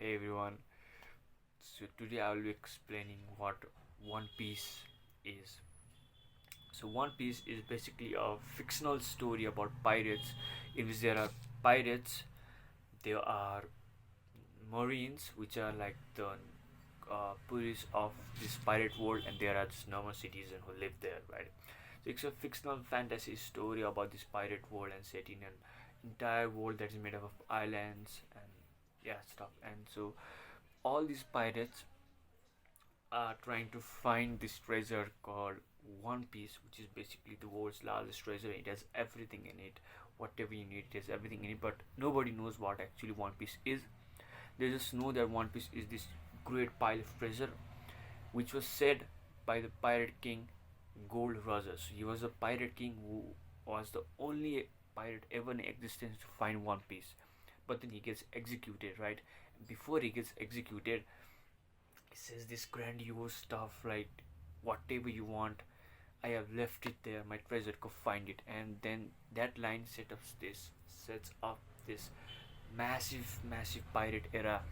Hey everyone, so today I will be explaining what One Piece is. So, One Piece is basically a fictional story about pirates in which there are pirates, there are marines, which are like the police of this pirate world, and there are just normal citizens who live there, right? So, it's a fictional fantasy story about this pirate world and set in an entire world that is made up of islands and yeah, stuff. And so, all these pirates are trying to find this treasure called One Piece, which is basically the world's largest treasure. It has everything in it, whatever you need, it has everything in it. But nobody knows what actually One Piece is. They just know that One Piece is this great pile of treasure, which was said by the pirate king Gold Roger. So he was a pirate king who was the only pirate ever in existence to find One Piece. But then he gets executed, right? Before he gets executed, he says this grandiose stuff like, whatever you want, I have left it there, my treasure, go find it. And then that line sets up this massive pirate era,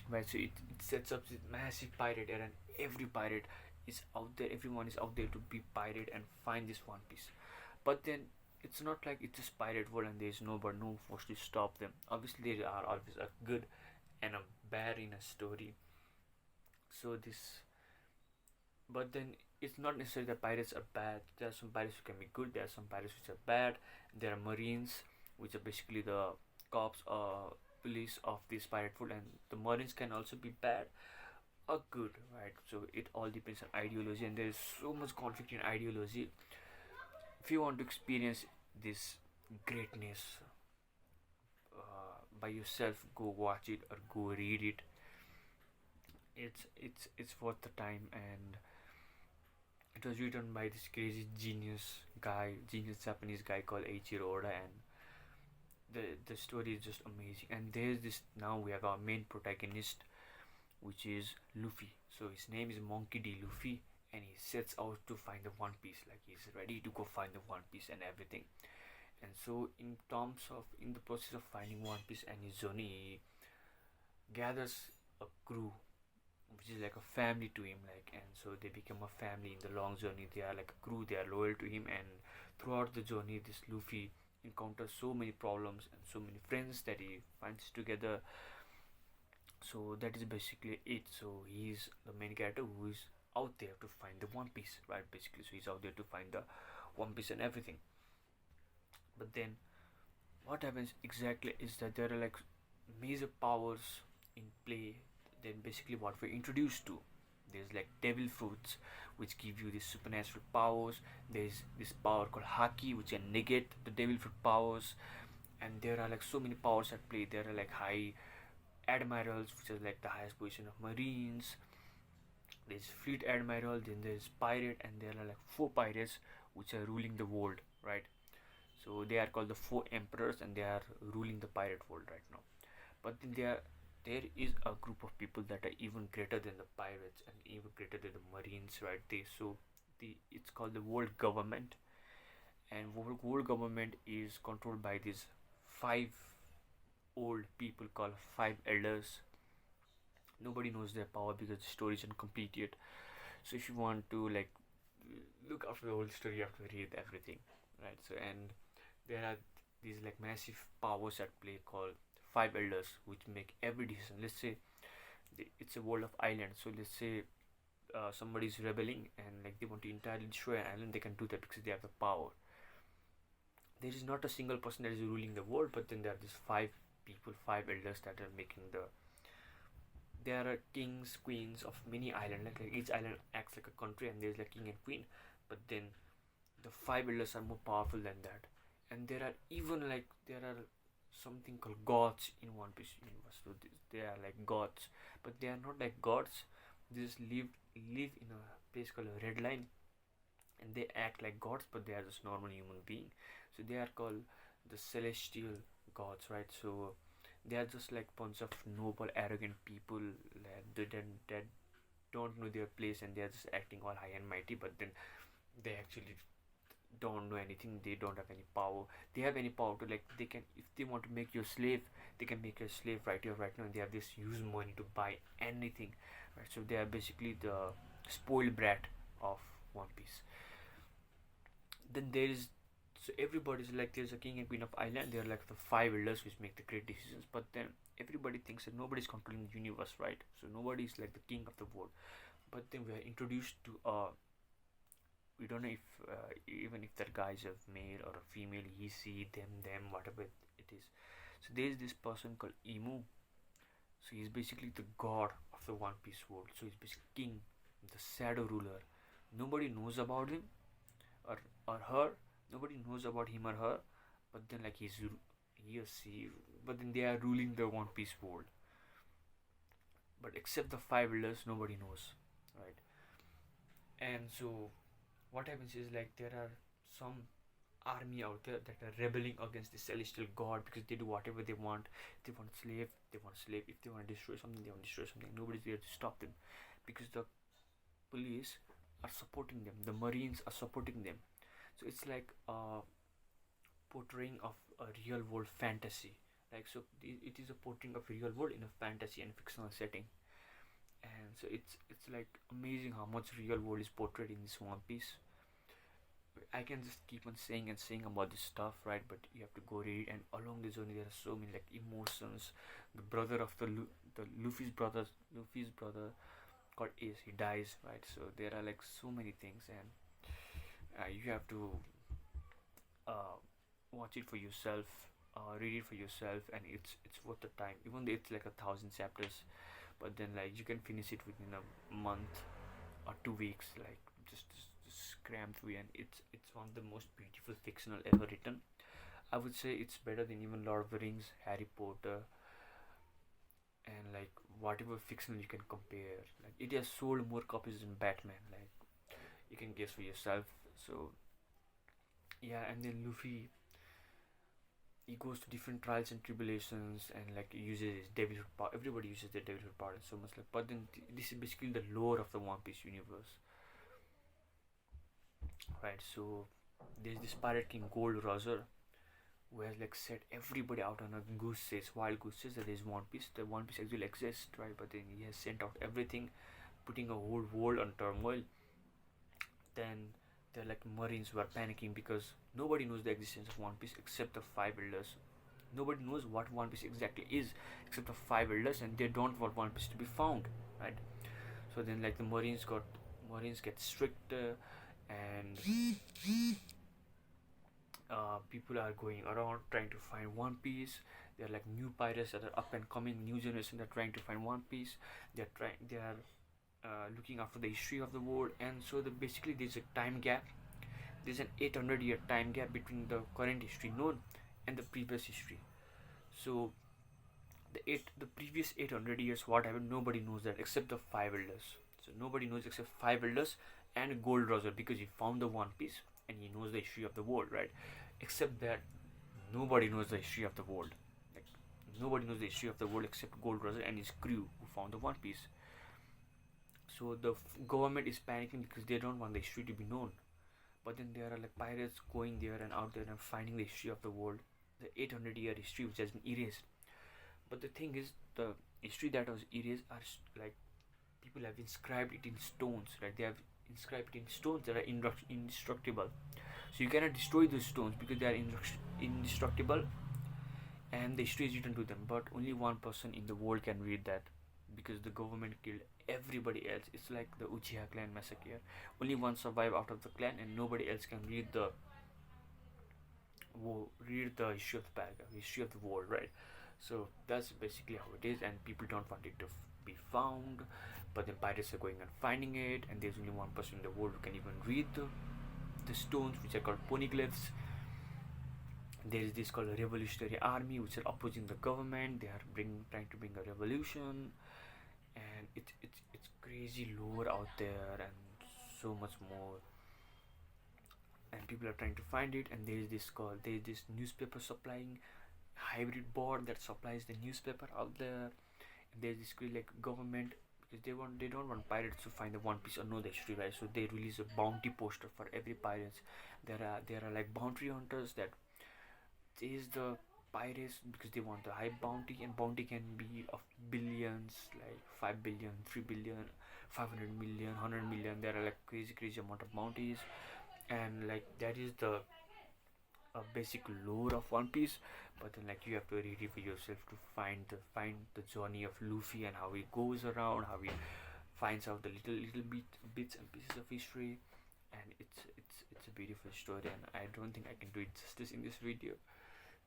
right? So it sets up this massive pirate era, and every pirate is out there, everyone is out there to be pirate and find this One Piece. But then it's not like it's just pirate world and there's nobody, no force to stop them. Obviously there are always a good and a bad in a story. So this, but then it's not necessarily that pirates are bad. There are some pirates who can be good, there are some pirates which are bad. There are marines, which are basically the cops or police of this pirate world, and the marines can also be bad or good, right? So it all depends on ideology, and there is so much conflict in ideology. If you want to experience this greatness by yourself, go watch it or go read it. It's worth the time. And it was written by this crazy genius Japanese guy called Eiichiro Oda, and the story is just amazing. And there's this, now we have our main protagonist, which is Luffy. So his name is Monkey D. Luffy, and he sets out to find the One Piece. Like he's ready to go find the One Piece and everything. And so in the process of finding One Piece and his journey, he gathers a crew which is like a family to him, like, and so they become a family in the long journey. They are like a crew, they are loyal to him, and throughout the journey this Luffy encounters so many problems and so many friends that he finds together. So that is basically it. So he's the main character who is out there to find the One Piece, right? Basically, so he's out there to find the One Piece and everything. But then what happens exactly is that there are like major powers in play. Then basically what we're introduced to, there's like devil fruits which give you these supernatural powers. There's this power called haki which can negate the devil fruit powers. And there are like so many powers at play. There are like high admirals, which is like the highest position of marines. There's fleet admiral, then there's pirate, and there are like four pirates which are ruling the world, right? So they are called the four emperors, and they are ruling the pirate world right now. But then there is a group of people that are even greater than the pirates and even greater than the marines, right? It's called the world government, and world government is controlled by these five old people called five elders. Nobody knows their power because the story is incomplete yet. So if you want to like look after the whole story, you have to read everything, right? So, and there are these like massive powers at play called five elders, which make every decision. Let's say it's a world of islands. So let's say somebody is rebelling and like they want to entirely destroy an island, they can do that because they have the power. There is not a single person that is ruling the world, but then there are these five people, five elders that are making the. There are kings, queens of many islands. Like each island acts like a country, and there's like king and queen. But then the five elders are more powerful than that. And there are even like there are something called gods in One Piece universe. So they are like gods, but they are not like gods. They just live in a place called a red line, and they act like gods, but they are just normal human being. So they are called the celestial gods, right? So they are just like bunch of noble, arrogant people that don't know their place, and they are just acting all high and mighty. But then they actually don't know anything, they don't have any power. They have any power to, like, they can, if they want to make you a slave, they can make you a slave right here right now, and they have this use money to buy anything, right? So they are basically the spoiled brat of One Piece. Then there is, so everybody's like, there's a king and queen of island, they're like the five elders which make the great decisions, but then everybody thinks that nobody's controlling the universe, right? So nobody's like the king of the world. But then we are introduced to we don't know if even if that guy is a male or a female, he, she, them, whatever it is. So there is this person called Emu. So he's basically the god of the One Piece world. So he's basically king, the shadow ruler. Nobody knows about him or her. Nobody knows about him or her. But then like he or she. But then they are ruling the One Piece world. But except the five elders, nobody knows, right? And so what happens is, like, there are some army out there that are rebelling against the celestial god, because they do whatever they want. If they want slave, they want slave. If they want to destroy something, they want to destroy something. Nobody's there to stop them, because the police are supporting them, the marines are supporting them. So it's like a portraying of a real world fantasy. Like, so it is a portraying of real world in a fantasy and fictional setting. And so it's like amazing how much real world is portrayed in this One Piece. I can just keep on saying and saying about this stuff, right? But you have to go read, and along the journey there are so many like emotions. The brother of the Luffy's brother called Ace, he dies, right? So there are like so many things, and you have to uh, watch it for yourself, read it for yourself, and it's worth the time. Even though it's like 1,000 chapters, but then like you can finish it within a month or 2 weeks, like just cram through, and it's one of the most beautiful fictional ever written. I would say it's better than even Lord of the Rings, Harry Potter, and like whatever fictional you can compare. Like, it has sold more copies than Batman. Like, you can guess for yourself. So yeah, and then Luffy, he goes to different trials and tribulations, and like uses his devilhood power. Everybody uses their devilhood power so much. Like, but then this is basically the lore of the One Piece universe, right? So there's this pirate king Gold Roger, who has like set everybody out on a goose chase, wild goose chase, that there's One Piece. The One Piece actually exists, right? But then he has sent out everything, putting a whole world on turmoil. Then there are like marines who are panicking because nobody knows the existence of One Piece except the five elders. Nobody knows what One Piece exactly is except the five elders, and they don't want One Piece to be found, right? So then like the marines get stricter, and people are going around trying to find One Piece. There are like new pirates that are up and coming, new generation that are trying to find One Piece. They are looking after the history of the world, and so basically there's a time gap. There's an 800-year time gap between the current history known and the previous history. So the previous 800 years, what happened, nobody knows that except the five elders. So nobody knows except five elders and Gold Roger, because he found the One Piece and he knows the history of the world, right? Except that nobody knows the history of the world. Like, nobody knows the history of the world except Gold Roger and his crew who found the One Piece. So the government is panicking because they don't want the history to be known. But then there are like pirates going there and out there and finding the history of the world, the 800-year history which has been erased. But the thing is, the history that was erased are like, people have inscribed it in stones, right? They have inscribed it in stones that are indestructible. So you cannot destroy those stones because they are indestructible, and the history is written to them. But only one person in the world can read that, because the government killed everybody else. It's like the Uchiha clan massacre. Only one survived out of the clan, and nobody else can read the history of the paragraph, history of the world, right? So that's basically how it is, and people don't want it to be found. But then pirates are going and finding it, and there's only one person in the world who can even read the stones, which are called poneglyphs. There is this called a revolutionary army, which are opposing the government. They are trying to bring a revolution, and it's crazy lore out there, and so much more. And people are trying to find it, and there is this newspaper supplying hybrid board that supplies the newspaper out there. And there's this like government, they don't want pirates to find the One Piece or know the history, right? So they release a bounty poster for every pirates. There are like bounty hunters that chase the pirates because they want the high bounty, and bounty can be of billions, like 5 billion, 3 billion, 500 million, 100 million. There are like crazy amount of bounties, and like that is the basic lore of One Piece. But then like you have to read it for yourself to find the journey of Luffy and how he goes around, how he finds out the little bits and pieces of history, and it's a beautiful story. And I don't think I can do it justice in this video.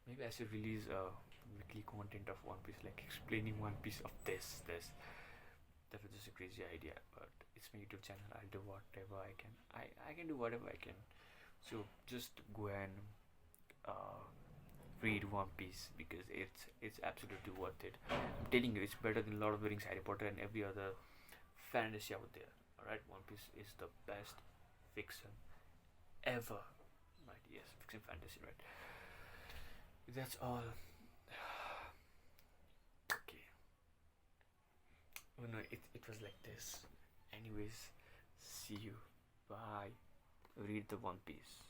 Maybe I should release a weekly content of One Piece, like explaining One Piece of this. That was just a crazy idea, but it's my YouTube channel. I'll do whatever I can. I can do whatever I can. So just go and uh, read One Piece because it's absolutely worth it. I'm telling you, it's better than Lord of the Rings, Harry Potter, and every other fantasy out there. Alright, One Piece is the best fiction ever. Right? Yes, fiction fantasy. Right. That's all. Okay. Oh no, it was like this. Anyways, see you. Bye. Read the One Piece.